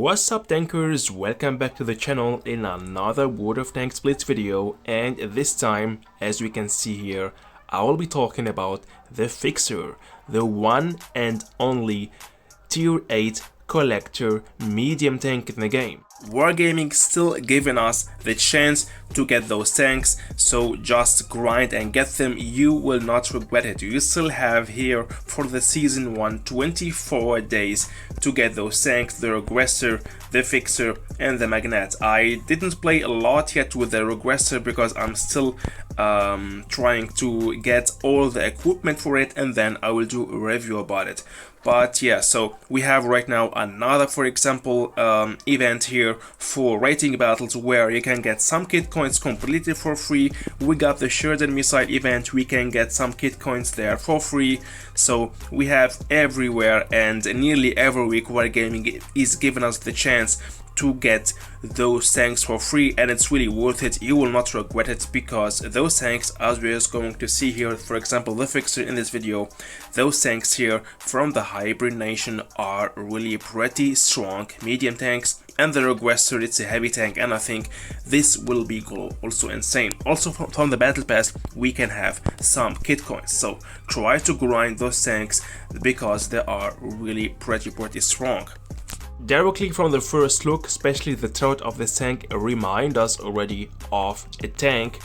What's up tankers, welcome back to the channel in another World of Tanks Blitz video, and this time, as we can see here, I will be talking about the Fixer, the one and only tier 8 collector medium tank in the game. Wargaming still giving us the chance to get those tanks, so just grind and get them, you will not regret it. You still have here for the season 1 24 days to get those tanks, the Regressor, the Fixer and the Magnet. I didn't play a lot yet with the Regressor because I'm still trying to get all the equipment for it, and then I will do a review about it. But yeah, so we have right now another, for example, event here for rating battles where you can get some kit coins completely for free. We got the Sheridan missile event, we can get some kit coins there for free. So we have everywhere, and nearly every week Wargaming is giving us the chance to get those tanks for free, and it's really worth it. You will not regret it, because those tanks, as we're just going to see here, for example the Fixer in this video, those tanks here from the Hybrid Nation are really pretty strong medium tanks, and the Regressor, it's a heavy tank, and I think this will be also insane. Also from the battle pass we can have some kit coins, so try to grind those tanks because they are really pretty strong. Directly from the first look, especially the throat of this tank remind us already of a tank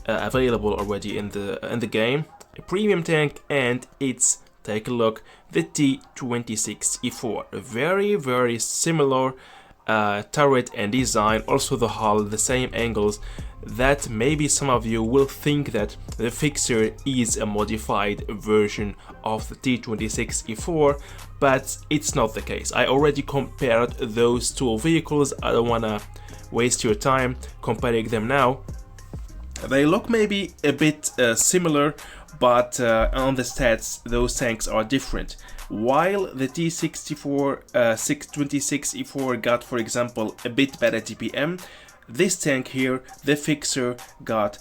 available already in the game, a premium tank, and it's, take a look, the T26E4, a very similar turret and design, also the hull, the same angles, that maybe some of you will think that the Fixer is a modified version of the T26E4, but it's not the case. I already compared those two vehicles. I don't wanna waste your time comparing them now. They look maybe a bit similar, but on the stats those tanks are different. While the T26E4 got, for example, a bit better TPM, this tank here, the Fixer, got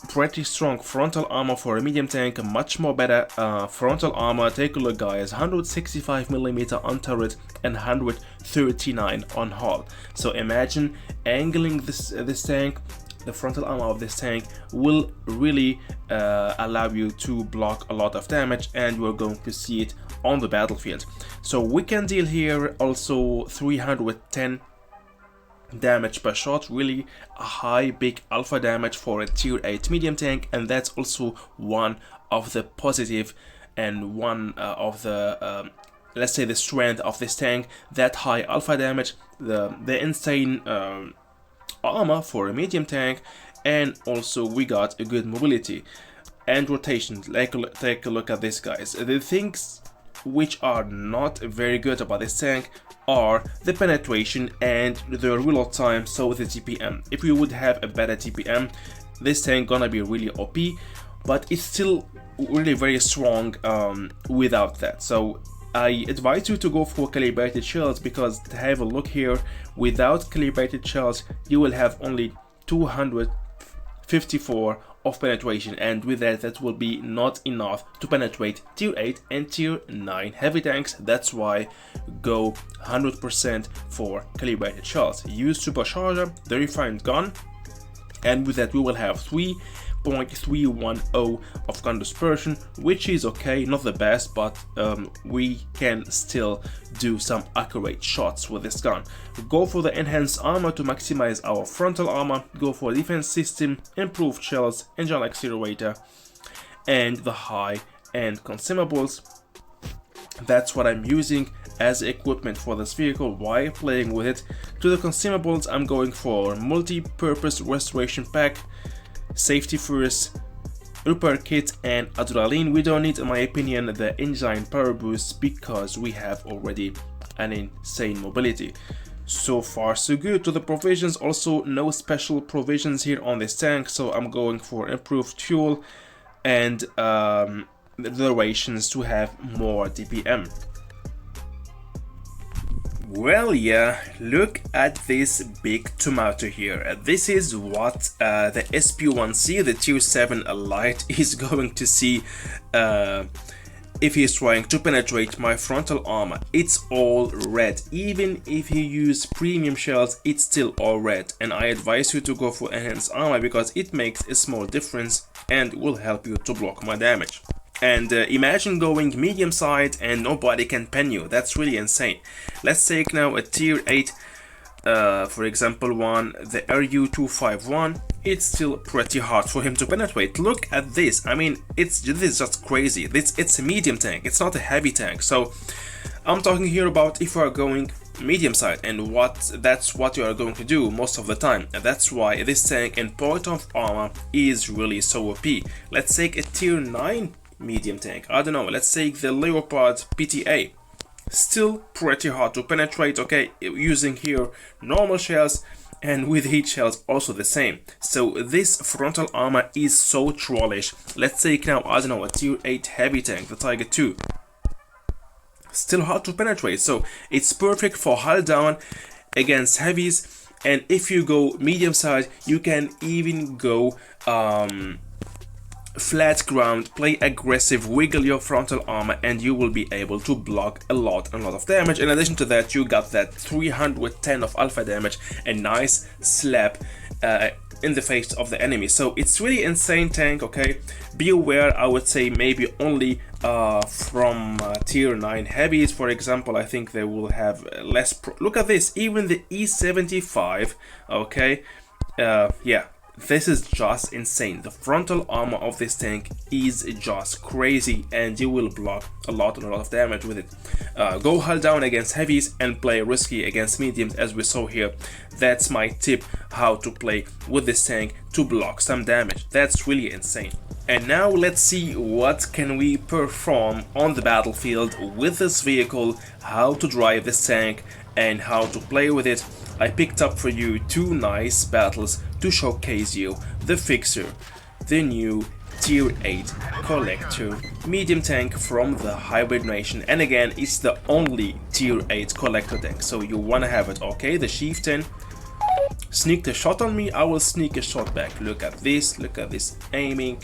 pretty strong frontal armor for a medium tank, much more better frontal armor. Take a look guys, 165mm on turret and 139 on hull. So imagine angling this tank. The frontal armor of this tank will really allow you to block a lot of damage, and we're going to see it on the battlefield. So we can deal here also 310 damage per shot, really a high big alpha damage for a tier 8 medium tank, and that's also one of the positive and one of the let's say the strength of this tank, that high alpha damage, the insane armor for a medium tank, and also we got a good mobility and rotation. Take a look at this guys. The things which are not very good about this tank are the penetration and the reload time, so the TPM. If you would have a better TPM, this tank gonna be really OP, but it's still really very strong without that. So I advise you to go for calibrated shells, because to have a look here, without calibrated shells you will have only 254 of penetration, and with that will be not enough to penetrate tier 8 and tier 9 heavy tanks. That's why go 100% for calibrated shells. Use supercharger, the refined gun, and with that we will have 3.310 of gun dispersion, which is okay, not the best, but we can still do some accurate shots with this gun. Go for the enhanced armor to maximize our frontal armor, go for defense system, improved shells, engine accelerator, and the high-end consumables. That's what I'm using as equipment for this vehicle while playing with it. To the consumables, I'm going for multi-purpose restoration pack, safety first, repair kit, and adrenaline. We don't need, in my opinion, the engine power boost because we have already an insane mobility. So far so good. To the provisions, also no special provisions here on this tank, so I'm going for improved fuel and the rations to have more DPM. Well, yeah, look at this big tomato here. This is what the SP1C, the tier 7 Elite, is going to see if he's trying to penetrate my frontal armor, it's all red. Even if he use premium shells, it's still all red, and I advise you to go for enhanced armor because it makes a small difference and will help you to block my damage. And imagine going medium side and nobody can pen you. That's really insane. Let's take now a tier 8, for example the RU251. It's still pretty hard for him to penetrate. Look at this. I mean, this is just crazy. It's a medium tank, it's not a heavy tank. So I'm talking here about if you are going medium side, and that's what you are going to do most of the time. And that's why this tank in point of armor is really so OP. Let's take a tier 9 medium tank. I don't know, let's take the Leopard PTA. Still pretty hard to penetrate, okay, using here normal shells, and with heat shells also the same. So this frontal armor is so trollish. Let's take now, I don't know, a tier 8 heavy tank, the Tiger 2. Still hard to penetrate, so it's perfect for hull down against heavies. And if you go medium side, you can even go flat ground, play aggressive, wiggle your frontal armor, and you will be able to block a lot of damage. In addition to that, you got that 310 of alpha damage, a nice slap in the face of the enemy. So it's really insane tank, okay? Be aware, I would say maybe only from tier 9 heavies, for example. I think they will have less look at this, even the E75, okay? Yeah, this is just insane. The frontal armor of this tank is just crazy, and you will block a lot of damage with it. Go hull down against heavies and play risky against mediums, as we saw here. That's my tip, how to play with this tank to block some damage. That's really insane. And now let's see what can we perform on the battlefield with this vehicle, how to drive this tank and how to play with it. I picked up for you 2 nice battles to showcase you the Fixer, the new tier 8 collector medium tank from the Hybrid Nation. And again, it's the only tier 8 collector tank, so you wanna have it, okay? The Chieftain sneaked a shot on me, I will sneak a shot back. Look at this aiming,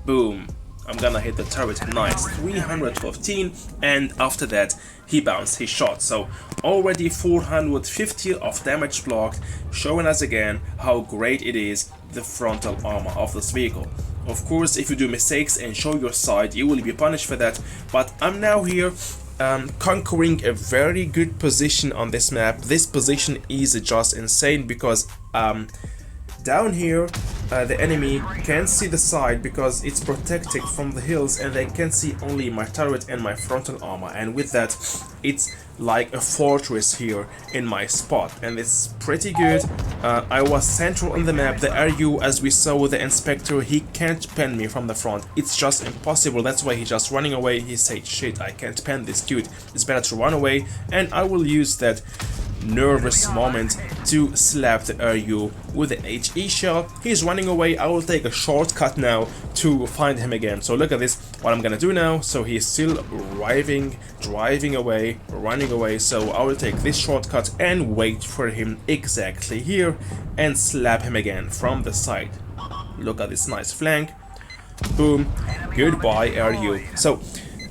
boom. I'm gonna hit the turret, nice, 315, and after that he bounced his shot. So already 450 of damage blocked, showing us again how great it is, the frontal armor of this vehicle. Of course, if you do mistakes and show your side, you will be punished for that, but I'm now here conquering a very good position on this map. This position is just insane because down here the enemy can't see the side because it's protected from the hills, and they can see only my turret and my frontal armor, and with that it's like a fortress here in my spot, and it's pretty good. I was central on the map. The RU, as we saw with the inspector, he can't pen me from the front. It's just impossible. That's why he's just running away. He said, shit, I can't pen this dude, it's better to run away, and I will use that nervous moment to slap the RU with an HE shell. He's running away. I will take a shortcut now to find him again. So look at this, what I'm gonna do now. So he's still driving away, running away. So I will take this shortcut and wait for him exactly here and slap him again from the side. Look at this nice flank, boom, goodbye RU. So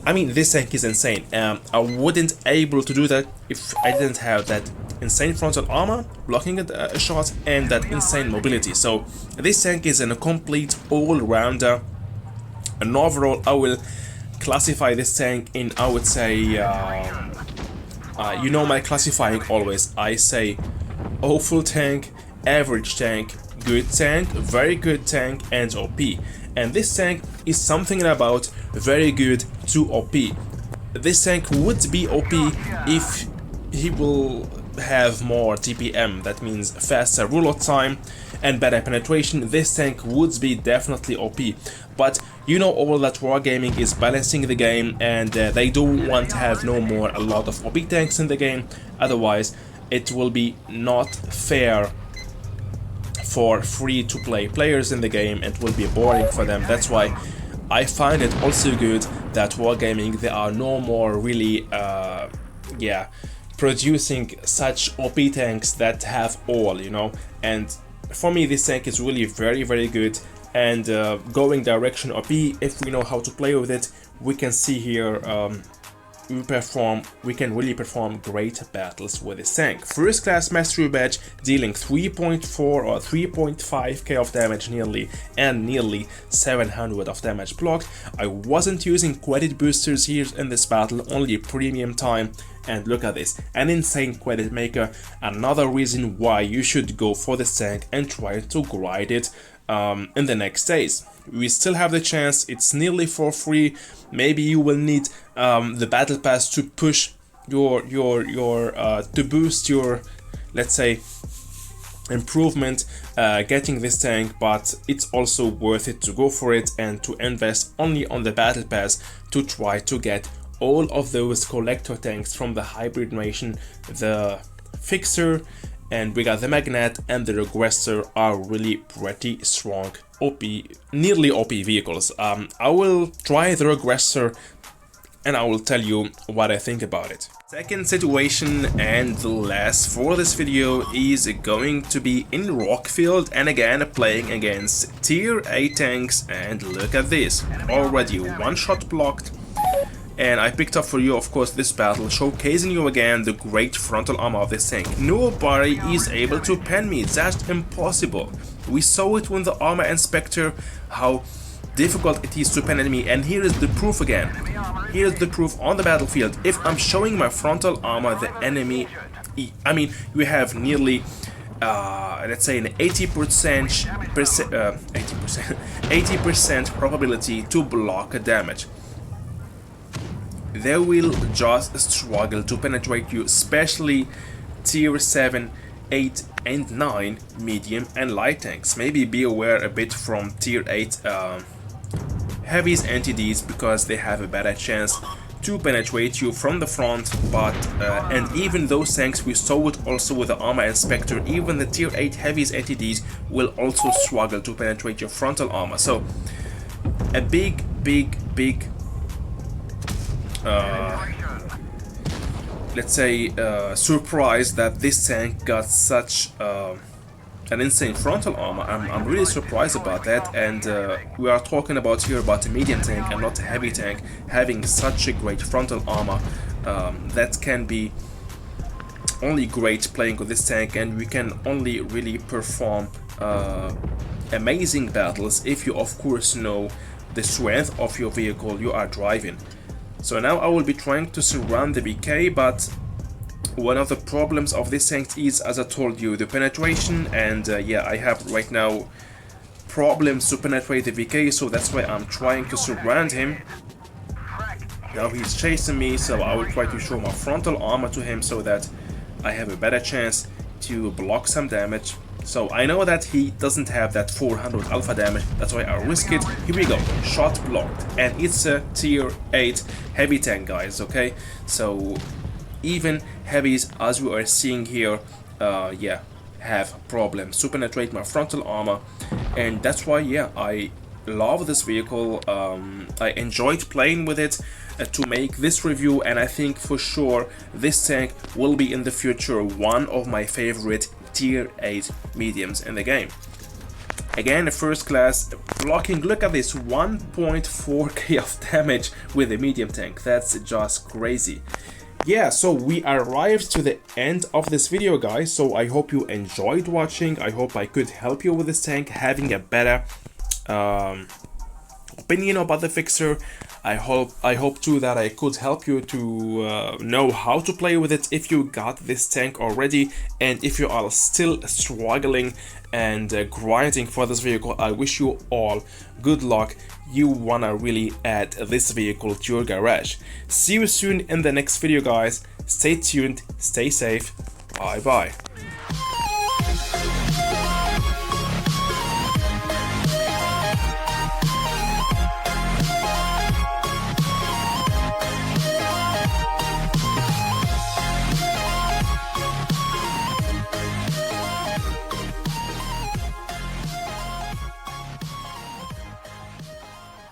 I mean, this tank is insane. I wouldn't able to do that if I didn't have that insane frontal armor, blocking a shot, and that insane mobility. So this tank is a complete all-rounder. And overall, I will classify this tank in, I would say, you know my classifying always. I say awful tank, average tank, good tank, very good tank, and OP. And this tank is something about very good to OP. This tank would be OP if he will have more TPM, that means faster reload time and better penetration. This tank would be definitely OP, but you know all that Wargaming is balancing the game, and they don't want to have no more a lot of OP tanks in the game, otherwise it will be not fair for free-to-play players in the game, and it will be boring for them. That's why I find it also good that Wargaming, they are no more really producing such OP tanks that have all, you know. And for me, this tank is really very good. and going direction OP. If we know how to play with it, we can see here we can really perform great battles with this tank. First class mastery badge, dealing 3.4 or 3.5k of damage nearly, and nearly 700 of damage blocked. I wasn't using credit boosters here in this battle, only premium time, and look at this, an insane credit maker. Another reason why you should go for this tank and try to grind it in the next days. We still have the chance, it's nearly for free. Maybe you will need the battle pass to push to boost your, let's say, improvement getting this tank, but it's also worth it to go for it and to invest only on the battle pass to try to get all of those collector tanks from the hybrid nation. The fixer, and we got the magnet and the regressor are really pretty strong OP, nearly OP vehicles. I will try the regressor and I will tell you what I think about it. Second situation and the last for this video is going to be in Rockfield, and again playing against tier 8 tanks, and look at this, already one shot blocked. And I picked up for you, of course, this battle, showcasing you again the great frontal armor of this tank. Nobody is able to pen me, that's impossible. We saw it with the armor inspector, how difficult it is to pen enemy, and here is the proof again. Here is the proof on the battlefield. If I'm showing my frontal armor, the enemy, I mean, you have nearly let's say an 80% probability to block a damage. They will just struggle to penetrate you, especially tier 7, 8 and 9 medium and light tanks. Maybe be aware a bit from tier 8 heavies entities, because they have a better chance to penetrate you from the front. But and even those tanks, we saw it also with the armor inspector, even the tier 8 heavies entities will also struggle to penetrate your frontal armor. So a big let's say surprise that this tank got such an insane frontal armor. I'm really surprised about that, and we are talking about here about a medium tank and not a heavy tank having such a great frontal armor. That can be only great playing with this tank, and we can only really perform amazing battles if you of course know the strength of your vehicle you are driving. So now I will be trying to surround the VK, but one of the problems of this tank is, as I told you, the penetration, and yeah, I have right now problems to penetrate the VK, so that's why I'm trying to surround him. Now he's chasing me, so I will try to show my frontal armor to him so that I have a better chance to block some damage. So I know that he doesn't have that 400 alpha damage, that's why I risk it. Here we go, shot blocked, and it's a tier 8 heavy tank, guys, okay? So even heavies, as we are seeing here, yeah, have problems to penetrate my frontal armor, and that's why, yeah, I love this vehicle. I enjoyed playing with it to make this review, and I think for sure this tank will be in the future one of my favorite tier 8 mediums in the game. Again, first class blocking, look at this, 1.4k of damage with a medium tank, that's just crazy. Yeah, so we arrived to the end of this video, guys, so I hope you enjoyed watching. I hope I could help you with this tank having a better opinion about the fixer. I hope too that I could help you to know how to play with it if you got this tank already, and if you are still struggling and grinding for this vehicle, I wish you all good luck. You wanna really add this vehicle to your garage. See you soon in the next video, guys. Stay tuned, stay safe, bye bye.